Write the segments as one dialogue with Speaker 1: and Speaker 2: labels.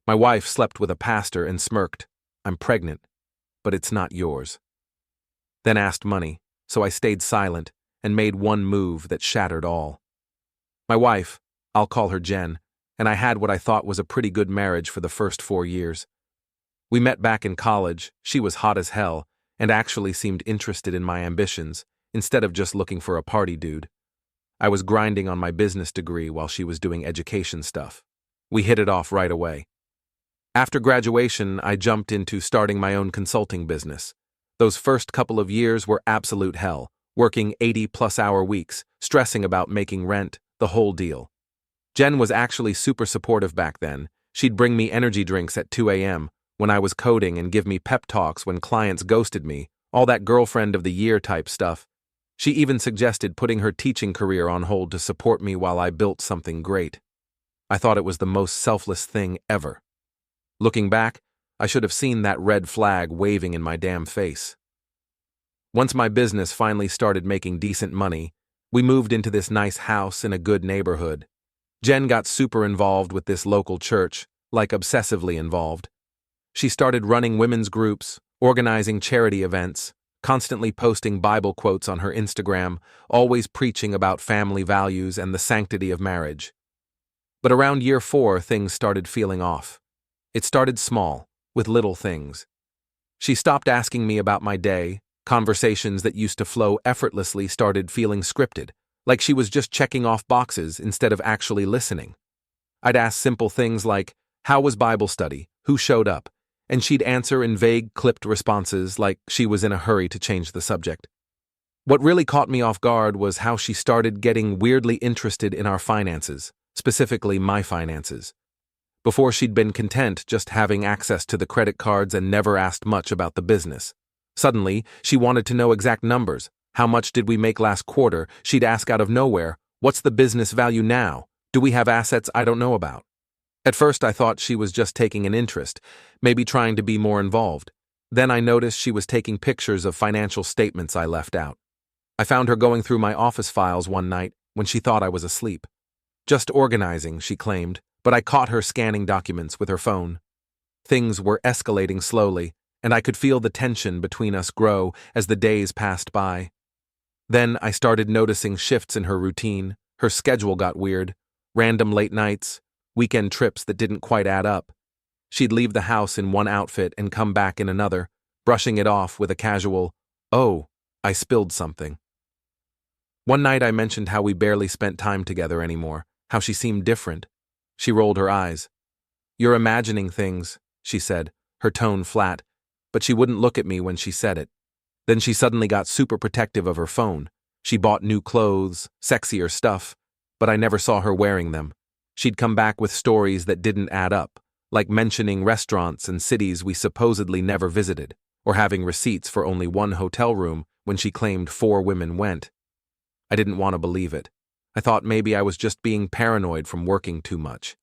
Speaker 1: My wife slept with a pastor and smirked. I'm pregnant, but it's not yours. Then asked money, so I stayed silent and made one move that shattered all. My wife, I'll call her Jen, and I had what I thought was a pretty good marriage for the first 4 years. We met back in college. She was hot as hell and actually seemed interested in my ambitions instead of just looking for a party dude. I was grinding on my business degree while she was doing education stuff. We hit it off right away. After graduation, I jumped into starting my own consulting business. Those first couple of years were absolute hell, working 80-plus-hour weeks, stressing about making rent, the whole deal. Jen was actually super supportive back then. She'd bring me energy drinks at 2 a.m. when I was coding and give me pep talks when clients ghosted me, all that girlfriend of the year type stuff. She even suggested putting her teaching career on hold to support me while I built something great. I thought it was the most selfless thing ever. Looking back, I should have seen that red flag waving in my damn face. Once my business finally started making decent money, we moved into this nice house in a good neighborhood. Jen got super involved with this local church, like obsessively involved. She started running women's groups, organizing charity events, constantly posting Bible quotes on her Instagram, always preaching about family values and the sanctity of marriage. But around year 4, things started feeling off. It started small, with little things. She stopped asking me about my day. Conversations that used to flow effortlessly started feeling scripted, like she was just checking off boxes instead of actually listening. I'd ask simple things like, "How was Bible study? Who showed up?" And she'd answer in vague, clipped responses like she was in a hurry to change the subject. What really caught me off guard was how she started getting weirdly interested in our finances, specifically my finances. Before, she'd been content just having access to the credit cards and never asked much about the business. Suddenly, she wanted to know exact numbers. How much did we make last quarter? She'd ask out of nowhere, "What's the business value now? Do we have assets I don't know about?" At first, I thought she was just taking an interest, maybe trying to be more involved. Then I noticed she was taking pictures of financial statements I left out. I found her going through my office files one night when she thought I was asleep. Just organizing, she claimed, but I caught her scanning documents with her phone. Things were escalating slowly, and I could feel the tension between us grow as the days passed by. Then I started noticing shifts in her routine. Her schedule got weird, random late nights, weekend trips that didn't quite add up. She'd leave the house in one outfit and come back in another, brushing it off with a casual, "Oh, I spilled something." One night I mentioned how we barely spent time together anymore, how she seemed different. She rolled her eyes. "You're imagining things," she said, her tone flat, but she wouldn't look at me when she said it. Then she suddenly got super protective of her phone. She bought new clothes, sexier stuff, but I never saw her wearing them. She'd come back with stories that didn't add up, like mentioning restaurants and cities we supposedly never visited, or having receipts for only one hotel room when she claimed 4 women went. I didn't want to believe it. I thought maybe I was just being paranoid from working too much.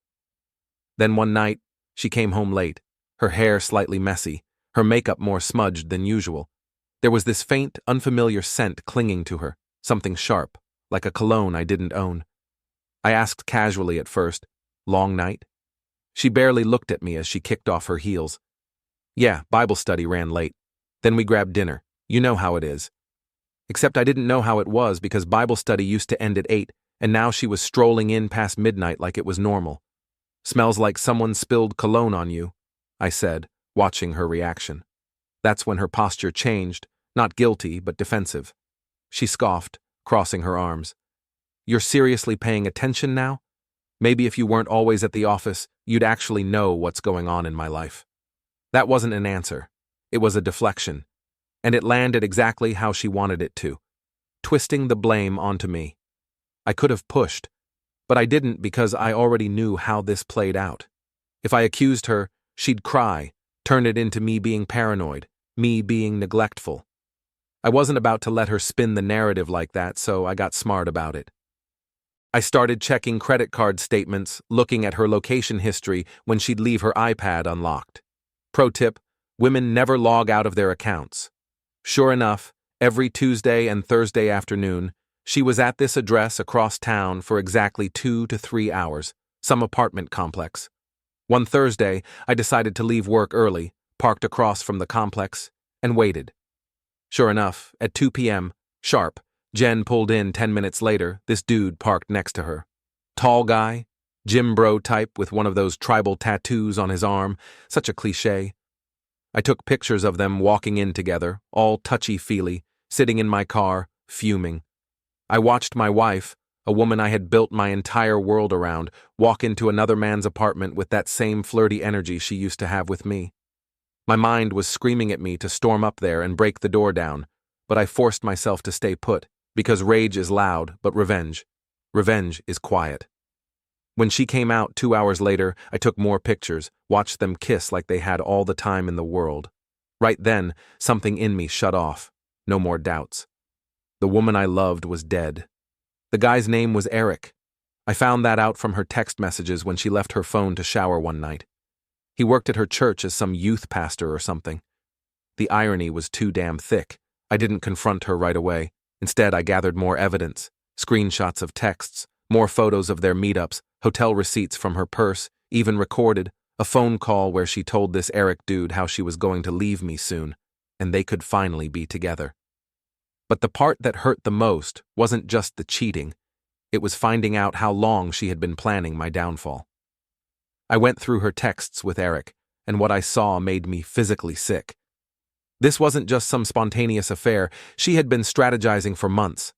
Speaker 1: Then one night, she came home late, her hair slightly messy, her makeup more smudged than usual. There was this faint, unfamiliar scent clinging to her, something sharp, like a cologne I didn't own. I asked casually at first, "Long night?" She barely looked at me as she kicked off her heels. "Yeah, Bible study ran late. Then we grabbed dinner. You know how it is." Except I didn't know how it was because Bible study used to end at 8, and now she was strolling in past midnight like it was normal. "Smells like someone spilled cologne on you," I said, watching her reaction. That's when her posture changed, not guilty but defensive. She scoffed, crossing her arms. "You're seriously paying attention now? Maybe if you weren't always at the office, you'd actually know what's going on in my life." That wasn't an answer. It was a deflection. And it landed exactly how she wanted it to, twisting the blame onto me. I could have pushed, but I didn't because I already knew how this played out. If I accused her, she'd cry, turn it into me being paranoid, me being neglectful. I wasn't about to let her spin the narrative like that, so I got smart about it. I started checking credit card statements, looking at her location history when she'd leave her iPad unlocked. Pro tip, women never log out of their accounts. Sure enough, every Tuesday and Thursday afternoon, she was at this address across town for exactly 2 to 3 hours, some apartment complex. One Thursday, I decided to leave work early, parked across from the complex, and waited. Sure enough, at 2 p.m., sharp, Jen pulled in 10 minutes later. This dude parked next to her. Tall guy, gym bro type with one of those tribal tattoos on his arm, such a cliché. I took pictures of them walking in together, all touchy-feely, sitting in my car, fuming. I watched my wife, a woman I had built my entire world around, walk into another man's apartment with that same flirty energy she used to have with me. My mind was screaming at me to storm up there and break the door down, but I forced myself to stay put, because rage is loud, but revenge is quiet. When she came out 2 hours later, I took more pictures, watched them kiss like they had all the time in the world. Right then, something in me shut off. No more doubts. The woman I loved was dead. The guy's name was Eric. I found that out from her text messages when she left her phone to shower one night. He worked at her church as some youth pastor or something. The irony was too damn thick. I didn't confront her right away. Instead, I gathered more evidence, screenshots of texts, more photos of their meetups, hotel receipts from her purse, even recorded a phone call where she told this Eric dude how she was going to leave me soon, and they could finally be together. But the part that hurt the most wasn't just the cheating. It was finding out how long she had been planning my downfall. I went through her texts with Eric, and what I saw made me physically sick. This wasn't just some spontaneous affair. She had been strategizing for months.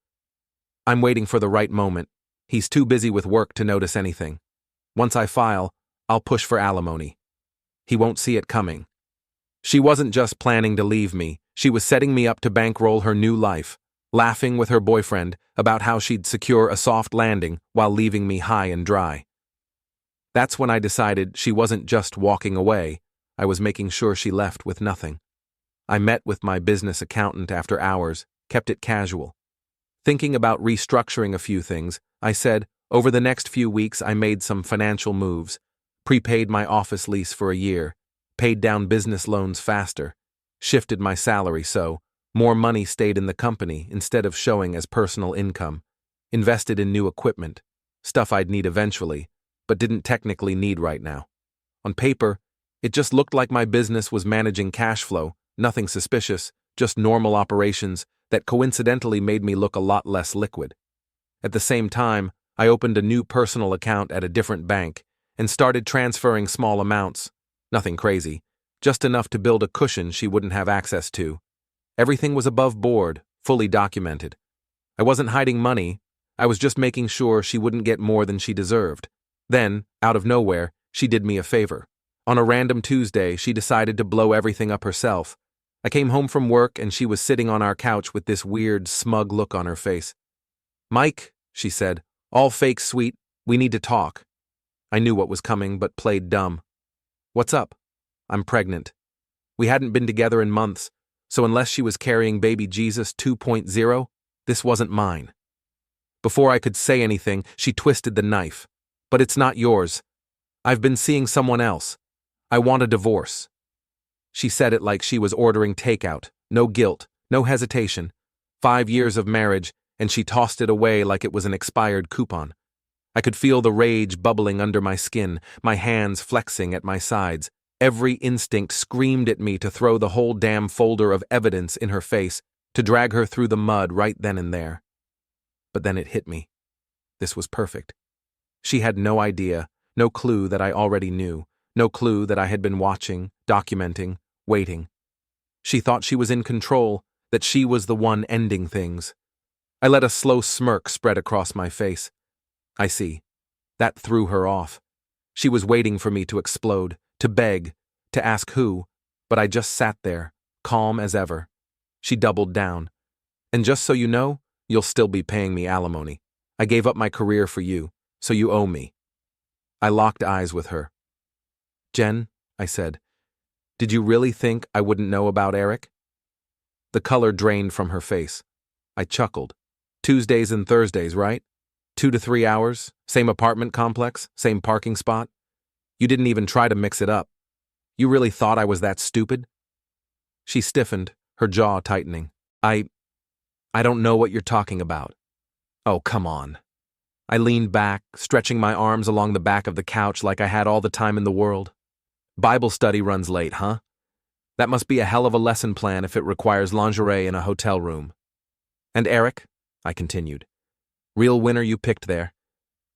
Speaker 1: I'm waiting for the right moment. He's too busy with work to notice anything. Once I file, I'll push for alimony. He won't see it coming. She wasn't just planning to leave me. She was setting me up to bankroll her new life, laughing with her boyfriend about how she'd secure a soft landing while leaving me high and dry. That's when I decided she wasn't just walking away. I was making sure she left with nothing. I met with my business accountant after hours, kept it casual. Thinking about restructuring a few things, I said, over the next few weeks I made some financial moves, prepaid my office lease for a year, paid down business loans faster, shifted my salary so more money stayed in the company instead of showing as personal income, invested in new equipment, stuff I'd need eventually, but didn't technically need right now. On paper, it just looked like my business was managing cash flow, nothing suspicious, just normal operations that coincidentally made me look a lot less liquid. At the same time, I opened a new personal account at a different bank and started transferring small amounts, nothing crazy, just enough to build a cushion she wouldn't have access to. Everything was above board, fully documented. I wasn't hiding money, I was just making sure she wouldn't get more than she deserved. Then, out of nowhere, she did me a favor. On a random Tuesday, she decided to blow everything up herself. I came home from work and she was sitting on our couch with this weird, smug look on her face. "Mike," she said, "all fake sweet, we need to talk." I knew what was coming but played dumb. "What's up?" "I'm pregnant." We hadn't been together in months, so unless she was carrying baby Jesus 2.0, this wasn't mine. Before I could say anything, she twisted the knife. "But it's not yours. I've been seeing someone else. I want a divorce." She said it like she was ordering takeout, no guilt, no hesitation. 5 years of marriage, and she tossed it away like it was an expired coupon. I could feel the rage bubbling under my skin, my hands flexing at my sides. Every instinct screamed at me to throw the whole damn folder of evidence in her face, to drag her through the mud right then and there. But then it hit me. This was perfect. She had no idea, no clue that I already knew, no clue that I had been watching, documenting, waiting. She thought she was in control, that she was the one ending things. I let a slow smirk spread across my face. I see. That threw her off. She was waiting for me to explode, to beg, to ask who, but I just sat there, calm as ever. She doubled down. "And just so you know, you'll still be paying me alimony. I gave up my career for you, so you owe me." I locked eyes with her. "Jen," I said, "did you really think I wouldn't know about Eric?" The color drained from her face. I chuckled. "Tuesdays and Thursdays, right? 2 to 3 hours, same apartment complex, same parking spot. You didn't even try to mix it up. You really thought I was that stupid?" She stiffened, her jaw tightening. I don't know what you're talking about." "Oh, come on." I leaned back, stretching my arms along the back of the couch like I had all the time in the world. Bible study runs late, huh? That must be a hell of a lesson plan if it requires lingerie in a hotel room. And Eric, I continued. Real winner you picked there.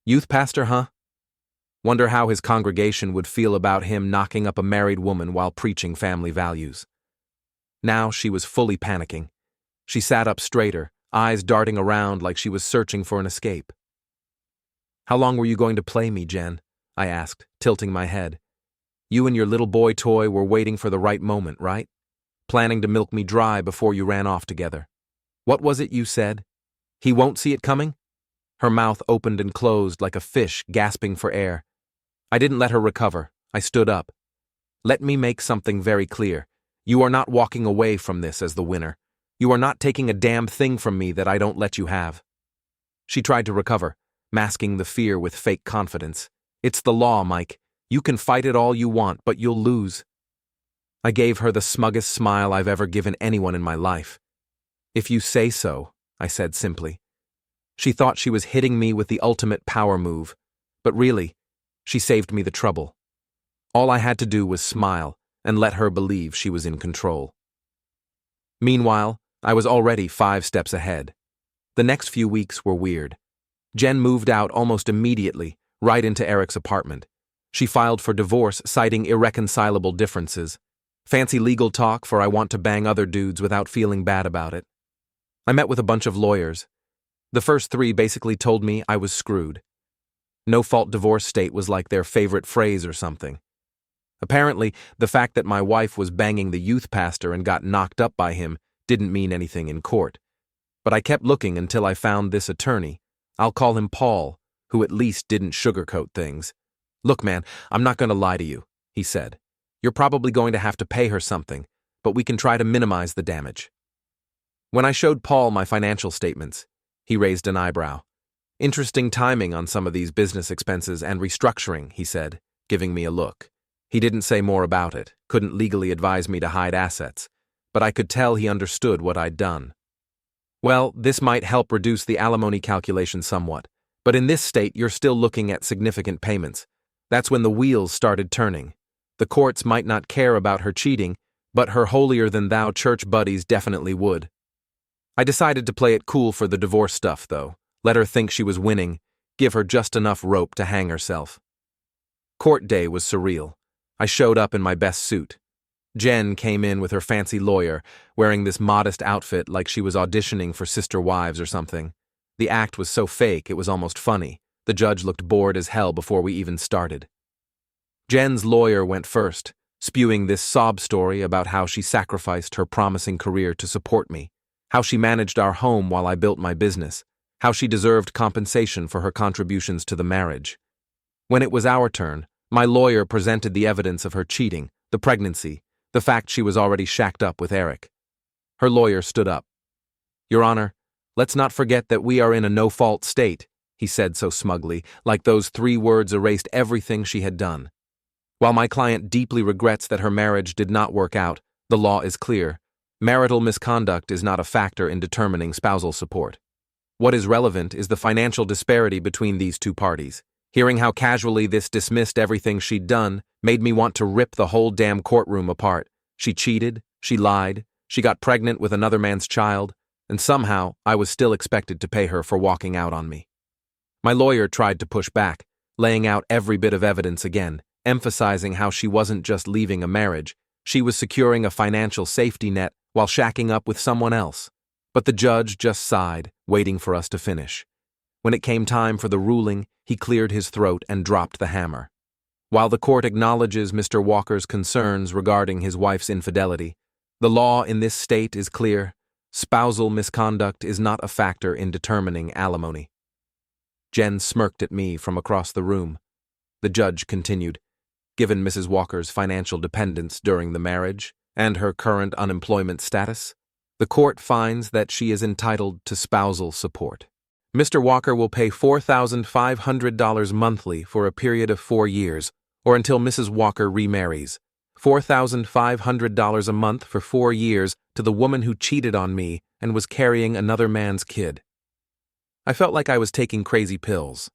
Speaker 1: Youth pastor, huh? Wonder how his congregation would feel about him knocking up a married woman while preaching family values. Now she was fully panicking. She sat up straighter, eyes darting around like she was searching for an escape. How long were you going to play me, Jen? I asked, tilting my head. You and your little boy toy were waiting for the right moment, right? Planning to milk me dry before you ran off together. What was it you said? He won't see it coming? Her mouth opened and closed like a fish gasping for air. I didn't let her recover. I stood up. Let me make something very clear. You are not walking away from this as the winner. You are not taking a damn thing from me that I don't let you have. She tried to recover, masking the fear with fake confidence. It's the law, Mike. You can fight it all you want, but you'll lose. I gave her the smuggest smile I've ever given anyone in my life. If you say so, I said simply. She thought she was hitting me with the ultimate power move, but really, she saved me the trouble. All I had to do was smile and let her believe she was in control. Meanwhile, I was already 5 steps ahead. The next few weeks were weird. Jen moved out almost immediately, right into Eric's apartment. She filed for divorce, citing irreconcilable differences. Fancy legal talk for I want to bang other dudes without feeling bad about it. I met with a bunch of lawyers. The first 3 basically told me I was screwed. No-fault divorce state was like their favorite phrase or something. Apparently, the fact that my wife was banging the youth pastor and got knocked up by him didn't mean anything in court. But I kept looking until I found this attorney. I'll call him Paul, who at least didn't sugarcoat things. Look, man, I'm not going to lie to you, he said. You're probably going to have to pay her something, but we can try to minimize the damage. When I showed Paul my financial statements, he raised an eyebrow. Interesting timing on some of these business expenses and restructuring, he said, giving me a look. He didn't say more about it, couldn't legally advise me to hide assets, but I could tell he understood what I'd done. Well, this might help reduce the alimony calculation somewhat, but in this state you're still looking at significant payments. That's when the wheels started turning. The courts might not care about her cheating, but her holier-than-thou church buddies definitely would. I decided to play it cool for the divorce stuff, though. Let her think she was winning, give her just enough rope to hang herself. Court day was surreal. I showed up in my best suit. Jen came in with her fancy lawyer, wearing this modest outfit like she was auditioning for Sister Wives or something. The act was so fake it was almost funny. The judge looked bored as hell before we even started. Jen's lawyer went first, spewing this sob story about how she sacrificed her promising career to support me, how she managed our home while I built my business, how she deserved compensation for her contributions to the marriage. When it was our turn, my lawyer presented the evidence of her cheating, the pregnancy, the fact she was already shacked up with Eric. Her lawyer stood up. Your Honor, let's not forget that we are in a no-fault state, he said so smugly, like those 3 words erased everything she had done. While my client deeply regrets that her marriage did not work out, the law is clear. Marital misconduct is not a factor in determining spousal support. What is relevant is the financial disparity between these 2 parties. Hearing how casually this dismissed everything she'd done made me want to rip the whole damn courtroom apart. She cheated, she lied, she got pregnant with another man's child, and somehow I was still expected to pay her for walking out on me. My lawyer tried to push back, laying out every bit of evidence again, emphasizing how she wasn't just leaving a marriage, she was securing a financial safety net while shacking up with someone else. But the judge just sighed, waiting for us to finish. When it came time for the ruling, he cleared his throat and dropped the hammer. While the court acknowledges Mr. Walker's concerns regarding his wife's infidelity, the law in this state is clear. Spousal misconduct is not a factor in determining alimony. Jen smirked at me from across the room. The judge continued, given Mrs. Walker's financial dependence during the marriage and her current unemployment status, the court finds that she is entitled to spousal support. Mr. Walker will pay $4,500 monthly for a period of 4 years, or until Mrs. Walker remarries. $4,500 a month for 4 years to the woman who cheated on me and was carrying another man's kid. I felt like I was taking crazy pills.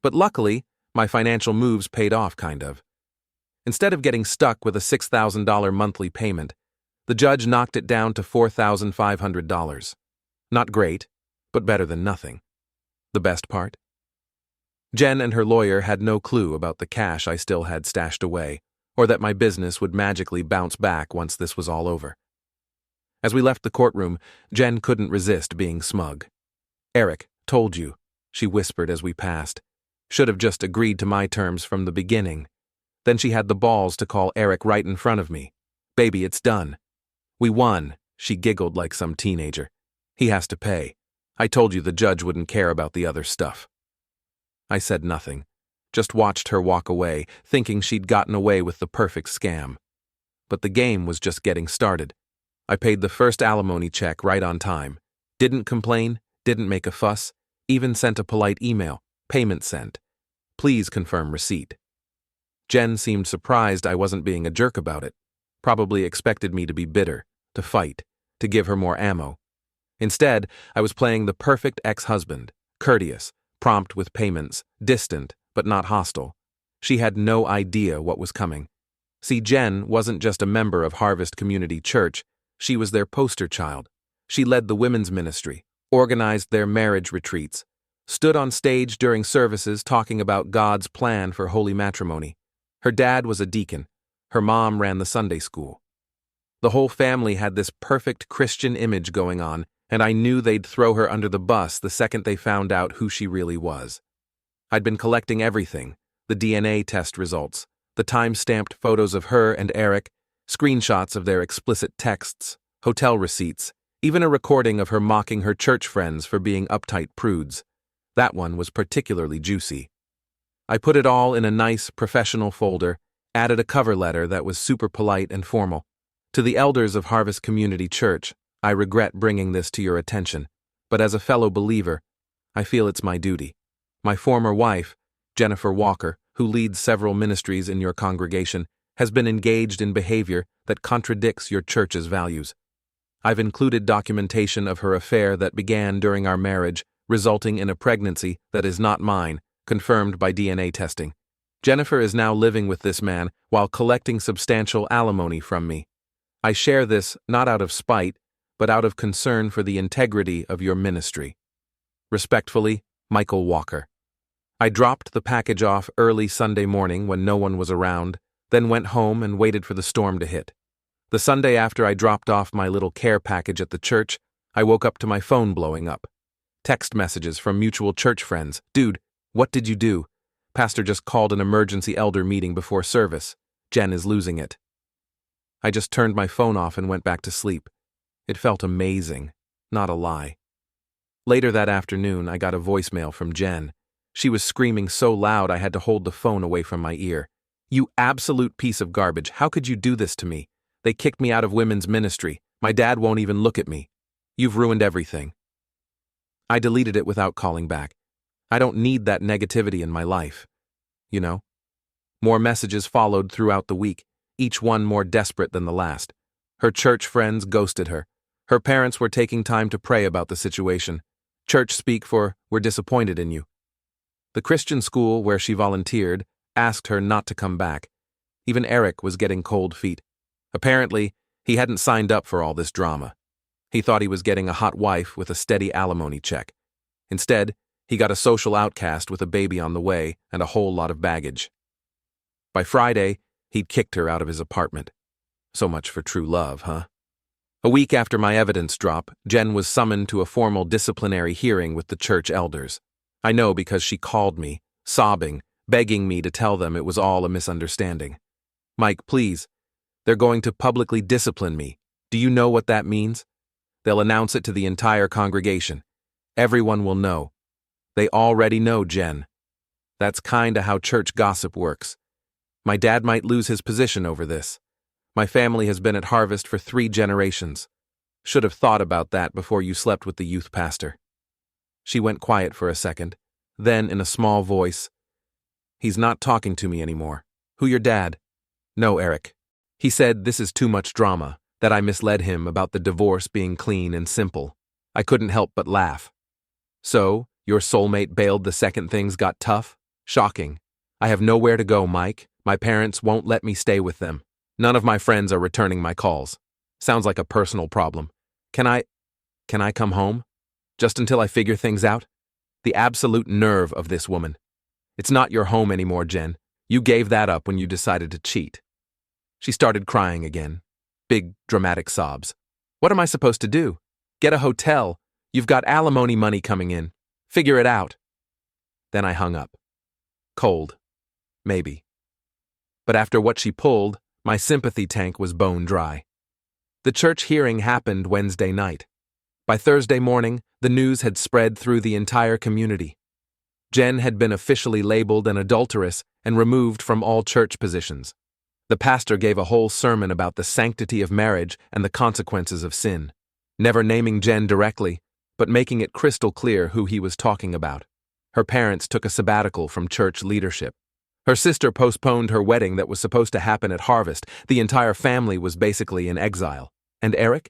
Speaker 1: But luckily, my financial moves paid off, kind of. Instead of getting stuck with a $6,000 monthly payment, the judge knocked it down to $4,500. Not great, but better than nothing. The best part? Jen and her lawyer had no clue about the cash I still had stashed away, or that my business would magically bounce back once this was all over. As we left the courtroom, Jen couldn't resist being smug. "Eric, told you," she whispered as we passed. "Should have just agreed to my terms from the beginning." Then she had the balls to call Eric right in front of me. "Baby, it's done." "We won," she giggled like some teenager. "He has to pay. I told you the judge wouldn't care about the other stuff." I said nothing, just watched her walk away, thinking she'd gotten away with the perfect scam. But the game was just getting started. I paid the first alimony check right on time. Didn't complain, didn't make a fuss, even sent a polite email, "Payment sent. Please confirm receipt." Jen seemed surprised I wasn't being a jerk about it. Probably expected me to be bitter, to fight, to give her more ammo. Instead, I was playing the perfect ex-husband, courteous, prompt with payments, distant, but not hostile. She had no idea what was coming. See, Jen wasn't just a member of Harvest Community Church, she was their poster child. She led the women's ministry, organized their marriage retreats, stood on stage during services talking about God's plan for holy matrimony. Her dad was a deacon. Her mom ran the Sunday school. The whole family had this perfect Christian image going on, and I knew they'd throw her under the bus the second they found out who she really was. I'd been collecting everything, the DNA test results, the time-stamped photos of her and Eric, screenshots of their explicit texts, hotel receipts, even a recording of her mocking her church friends for being uptight prudes. That one was particularly juicy. I put it all in a nice, professional folder, added a cover letter that was super polite and formal. "To the elders of Harvest Community Church, I regret bringing this to your attention, but as a fellow believer, I feel it's my duty. My former wife, Jennifer Walker, who leads several ministries in your congregation, has been engaged in behavior that contradicts your church's values. I've included documentation of her affair that began during our marriage, resulting in a pregnancy that is not mine, confirmed by DNA testing. Jennifer is now living with this man while collecting substantial alimony from me. I share this not out of spite, but out of concern for the integrity of your ministry. Respectfully, Michael Walker." I dropped the package off early Sunday morning when no one was around, then went home and waited for the storm to hit. The Sunday after I dropped off my little care package at the church, I woke up to my phone blowing up. Text messages from mutual church friends. "Dude, what did you do? Pastor just called an emergency elder meeting before service. Jen is losing it." I just turned my phone off and went back to sleep. It felt amazing, not a lie. Later that afternoon, I got a voicemail from Jen. She was screaming so loud I had to hold the phone away from my ear. "You absolute piece of garbage, how could you do this to me? They kicked me out of women's ministry. My dad won't even look at me. You've ruined everything." I deleted it without calling back. I don't need that negativity in my life. You know? More messages followed throughout the week, each one more desperate than the last. Her church friends ghosted her. Her parents were taking time to pray about the situation. Church speak for, "We're disappointed in you." The Christian school where she volunteered asked her not to come back. Even Eric was getting cold feet. Apparently, he hadn't signed up for all this drama. He thought he was getting a hot wife with a steady alimony check. Instead, he got a social outcast with a baby on the way and a whole lot of baggage. By Friday, he'd kicked her out of his apartment. So much for true love, huh? A week after my evidence drop, Jen was summoned to a formal disciplinary hearing with the church elders. I know because she called me, sobbing, begging me to tell them it was all a misunderstanding. "Mike, please. They're going to publicly discipline me. Do you know what that means? They'll announce it to the entire congregation. Everyone will know. They already know, Jen. That's kinda how church gossip works. My dad might lose his position over this. My family has been at Harvest for 3 generations. Should have thought about that before you slept with the youth pastor." She went quiet for a second. Then, in a small voice, "He's not talking to me anymore." "Who, your dad?" "No, Eric. He said this is too much drama, that I misled him about the divorce being clean and simple. I couldn't help but laugh." "So, Your soulmate bailed the second things got tough? Shocking. I have nowhere to go, Mike. My parents won't let me stay with them. None of my friends are returning my calls. Sounds like a personal problem. Can I come home? Just until I figure things out? The absolute nerve of this woman. It's not your home anymore, Jen. You gave that up when you decided to cheat. She started crying again. Big, dramatic sobs. What am I supposed to do? Get a hotel. You've got alimony money coming in. Figure it out. Then I hung up. Cold. Maybe. But after what she pulled, my sympathy tank was bone dry. The church hearing happened Wednesday night. By Thursday morning, the news had spread through the entire community. Jen had been officially labeled an adulteress and removed from all church positions. The pastor gave a whole sermon about the sanctity of marriage and the consequences of sin, never naming Jen directly, but making it crystal clear who he was talking about. Her parents took a sabbatical from church leadership. Her sister postponed her wedding that was supposed to happen at Harvest. The entire family was basically in exile. And Eric?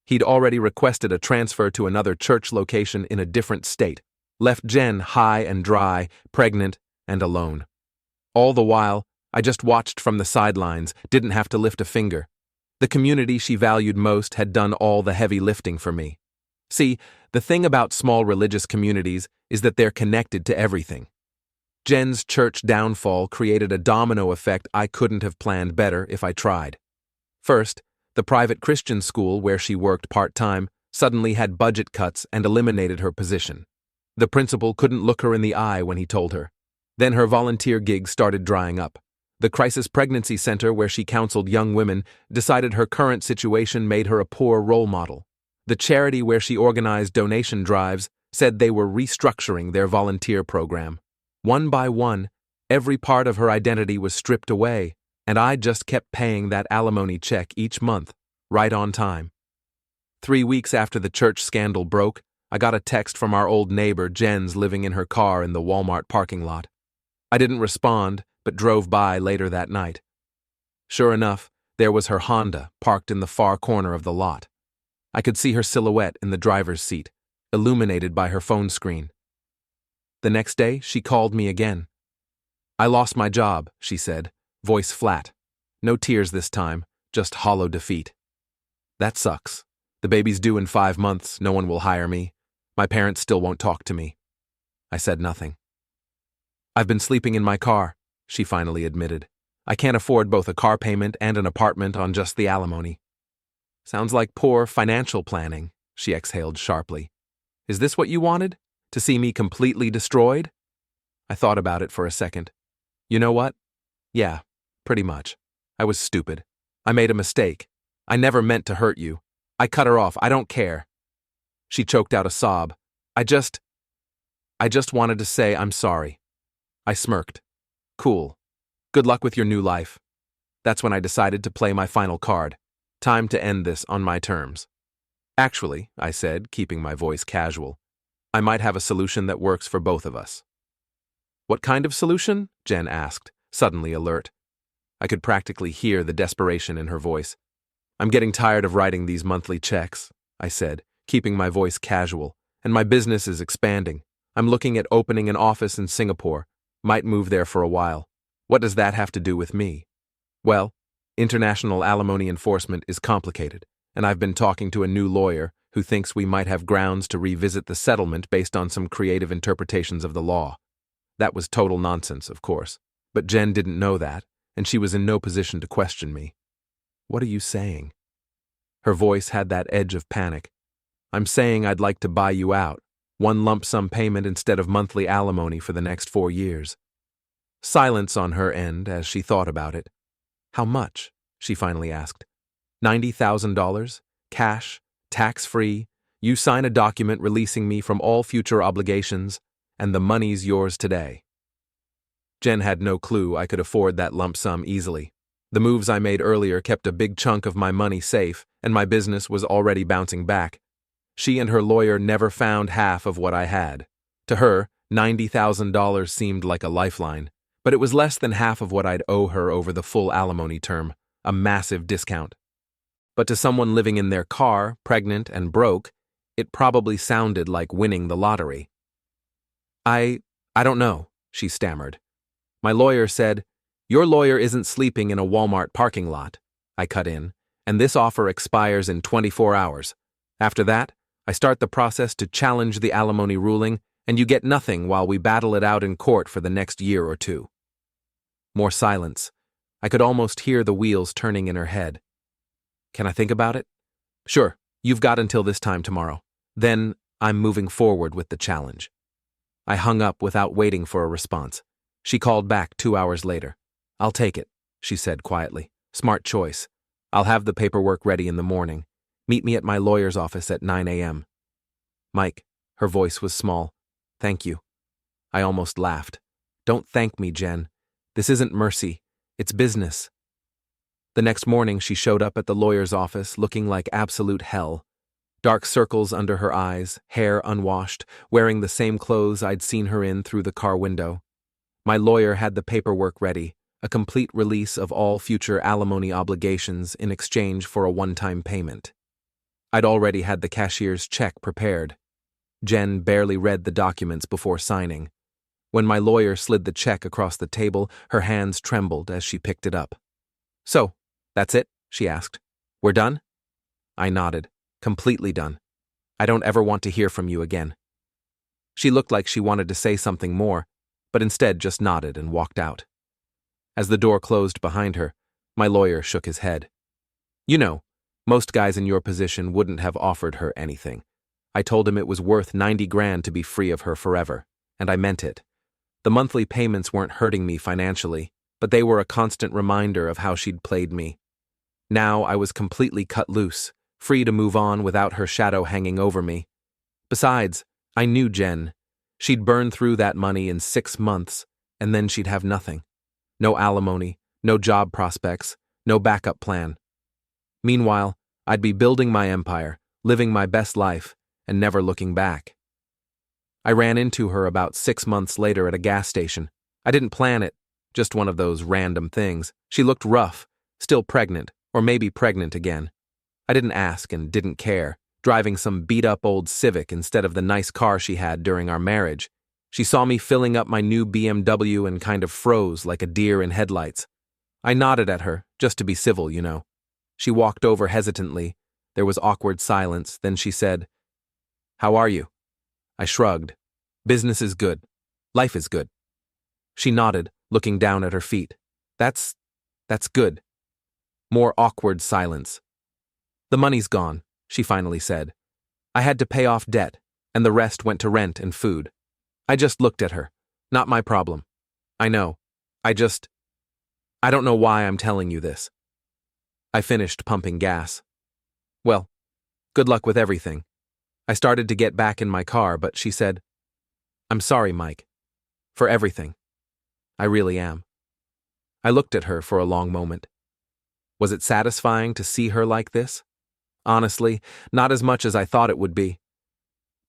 Speaker 1: He'd already requested a transfer to another church location in a different state, left Jen high and dry, pregnant, and alone. All the while, I just watched from the sidelines, didn't have to lift a finger. The community she valued most had done all the heavy lifting for me. See, the thing about small religious communities is that they're connected to everything. Jen's church downfall created a domino effect I couldn't have planned better if I tried. First, the private Christian school where she worked part-time suddenly had budget cuts and eliminated her position. The principal couldn't look her in the eye when he told her. Then her volunteer gigs started drying up. The crisis pregnancy center where she counseled young women decided her current situation made her a poor role model. The charity where she organized donation drives said they were restructuring their volunteer program. One by one, every part of her identity was stripped away, and I just kept paying that alimony check each month, right on time. 3 weeks after the church scandal broke, I got a text from our old neighbor Jen's living in her car in the Walmart parking lot. I didn't respond, but drove by later that night. Sure enough, there was her Honda parked in the far corner of the lot. I could see her silhouette in the driver's seat, illuminated by her phone screen. The next day, she called me again. I lost my job, she said, voice flat. No tears this time, just hollow defeat. That sucks. The baby's due in 5 months, no one will hire me. My parents still won't talk to me. I said nothing. I've been sleeping in my car, she finally admitted. I can't afford both a car payment and an apartment on just the alimony. Sounds like poor financial planning, she exhaled sharply. Is this what you wanted? To see me completely destroyed? I thought about it for a second. You know what? Yeah, pretty much. I was stupid. I made a mistake. I never meant to hurt you. I cut her off. I don't care. She choked out a sob. I just wanted to say I'm sorry. I smirked. Cool. Good luck with your new life. That's when I decided to play my final card. Time to end this on my terms. Actually, I said, keeping my voice casual, I might have a solution that works for both of us. What kind of solution? Jen asked, suddenly alert. I could practically hear the desperation in her voice. I'm getting tired of writing these monthly checks, I said, keeping my voice casual, and my business is expanding. I'm looking at opening an office in Singapore. Might move there for a while. What does that have to do with me? Well, international alimony enforcement is complicated, and I've been talking to a new lawyer who thinks we might have grounds to revisit the settlement based on some creative interpretations of the law. That was total nonsense, of course, but Jen didn't know that, and she was in no position to question me. What are you saying? Her voice had that edge of panic. I'm saying I'd like to buy you out, one lump sum payment instead of monthly alimony for the next 4 years. Silence on her end as she thought about it. How much? She finally asked. $90,000? Cash? Tax-free? You sign a document releasing me from all future obligations, and the money's yours today. Jen had no clue I could afford that lump sum easily. The moves I made earlier kept a big chunk of my money safe, and my business was already bouncing back. She and her lawyer never found half of what I had. To her, $90,000 seemed like a lifeline, but it was less than half of what I'd owe her over the full alimony term, a massive discount. But to someone living in their car, pregnant and broke, it probably sounded like winning the lottery. I don't know, she stammered. My lawyer said, "Your lawyer isn't sleeping in a Walmart parking lot," I cut in, "and this offer expires in 24 hours. After that, I start the process to challenge the alimony ruling, and you get nothing while we battle it out in court for the next year or two." More silence. I could almost hear the wheels turning in her head. "Can I think about it?" "Sure, you've got until this time tomorrow. Then I'm moving forward with the challenge." I hung up without waiting for a response. She called back 2 hours later. "I'll take it," she said quietly. "Smart choice. I'll have the paperwork ready in the morning. Meet me at my lawyer's office at 9 a.m. "Mike," her voice was small. "Thank you." I almost laughed. "Don't thank me, Jen. This isn't mercy. It's business." The next morning she showed up at the lawyer's office looking like absolute hell. Dark circles under her eyes, hair unwashed, wearing the same clothes I'd seen her in through the car window. My lawyer had the paperwork ready, a complete release of all future alimony obligations in exchange for a one-time payment. I'd already had the cashier's check prepared. Jen barely read the documents before signing. When my lawyer slid the check across the table, her hands trembled as she picked it up. "So, that's it?" she asked. "We're done?" I nodded. "Completely done. I don't ever want to hear from you again." She looked like she wanted to say something more, but instead just nodded and walked out. As the door closed behind her, my lawyer shook his head. "You know, most guys in your position wouldn't have offered her anything. I told him it was worth 90 grand to be free of her forever, and I meant it. The monthly payments weren't hurting me financially, but they were a constant reminder of how she'd played me. Now I was completely cut loose, free to move on without her shadow hanging over me. Besides, I knew Jen. She'd burn through that money in 6 months, and then she'd have nothing. No alimony, no job prospects, no backup plan. Meanwhile, I'd be building my empire, living my best life, and never looking back. I ran into her about 6 months later at a gas station. I didn't plan it, just one of those random things. She looked rough, still pregnant, or maybe pregnant again. I didn't ask and didn't care, driving some beat-up old Civic instead of the nice car she had during our marriage. She saw me filling up my new BMW and kind of froze like a deer in headlights. I nodded at her, just to be civil, you know. She walked over hesitantly. There was awkward silence, then she said, "How are you?" I shrugged. "Business is good. Life is good." She nodded, looking down at her feet. That's good." More awkward silence. "The money's gone," she finally said. "I had to pay off debt, and the rest went to rent and food." I just looked at her. "Not my problem." "I know. I don't know why I'm telling you this." I finished pumping gas. "Well, good luck with everything." I started to get back in my car, but she said, "I'm sorry, Mike. For everything. I really am." I looked at her for a long moment. Was it satisfying to see her like this? Honestly, not as much as I thought it would be.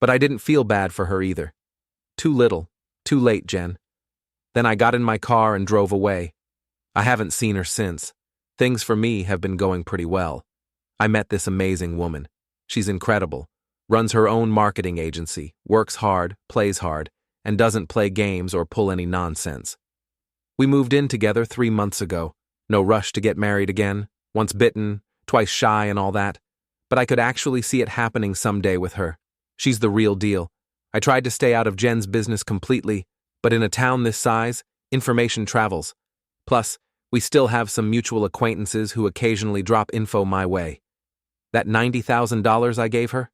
Speaker 1: But I didn't feel bad for her either. Too little, too late, Jen. Then I got in my car and drove away. I haven't seen her since. Things for me have been going pretty well. I met this amazing woman. She's incredible. Runs her own marketing agency, works hard, plays hard, and doesn't play games or pull any nonsense. We moved in together 3 months ago. No rush to get married again. Once bitten, twice shy and all that. But I could actually see it happening someday with her. She's the real deal. I tried to stay out of Jen's business completely, but in a town this size, information travels. Plus, we still have some mutual acquaintances who occasionally drop info my way. That $90,000 I gave her?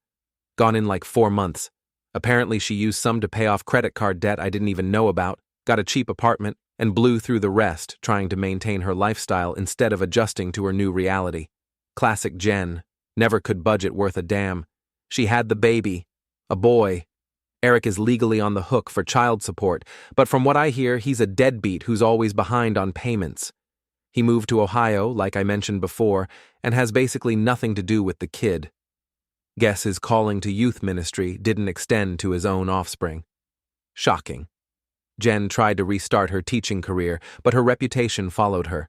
Speaker 1: Gone in like 4 months. Apparently she used some to pay off credit card debt I didn't even know about, got a cheap apartment, and blew through the rest trying to maintain her lifestyle instead of adjusting to her new reality. Classic Jen. Never could budget worth a damn. She had the baby. A boy. Eric is legally on the hook for child support, but from what I hear, he's a deadbeat who's always behind on payments. He moved to Ohio, like I mentioned before, and has basically nothing to do with the kid. Guess his calling to youth ministry didn't extend to his own offspring. Shocking. Jen tried to restart her teaching career, but her reputation followed her.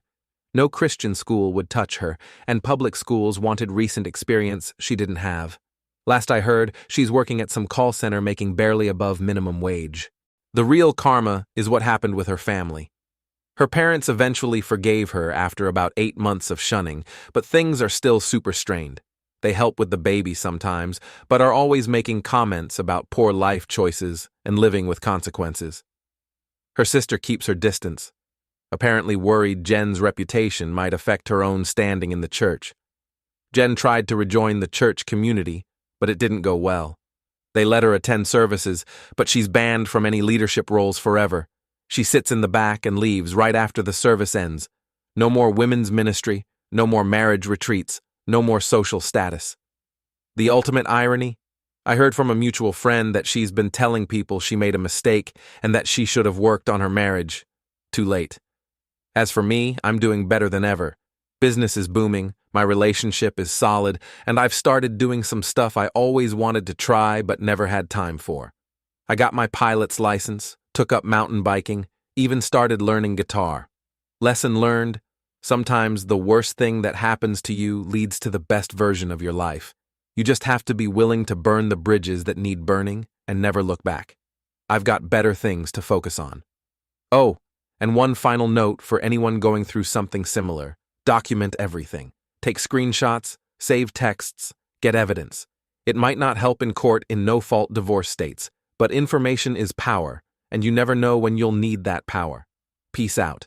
Speaker 1: No Christian school would touch her, and public schools wanted recent experience she didn't have. Last I heard, she's working at some call center making barely above minimum wage. The real karma is what happened with her family. Her parents eventually forgave her after about 8 months of shunning, but things are still super strained. They help with the baby sometimes, but are always making comments about poor life choices and living with consequences. Her sister keeps her distance, apparently worried Jen's reputation might affect her own standing in the church. Jen tried to rejoin the church community, but it didn't go well. They let her attend services, but she's banned from any leadership roles forever. She sits in the back and leaves right after the service ends. No more women's ministry, no more marriage retreats, no more social status. The ultimate irony? I heard from a mutual friend that she's been telling people she made a mistake and that she should have worked on her marriage. Too late. As for me, I'm doing better than ever. Business is booming, my relationship is solid, and I've started doing some stuff I always wanted to try but never had time for. I got my pilot's license, took up mountain biking, even started learning guitar. Lesson learned: sometimes the worst thing that happens to you leads to the best version of your life. You just have to be willing to burn the bridges that need burning and never look back. I've got better things to focus on. Oh, and one final note for anyone going through something similar: document everything. Take screenshots, save texts, get evidence. It might not help in court in no-fault divorce states, but information is power, and you never know when you'll need that power. Peace out.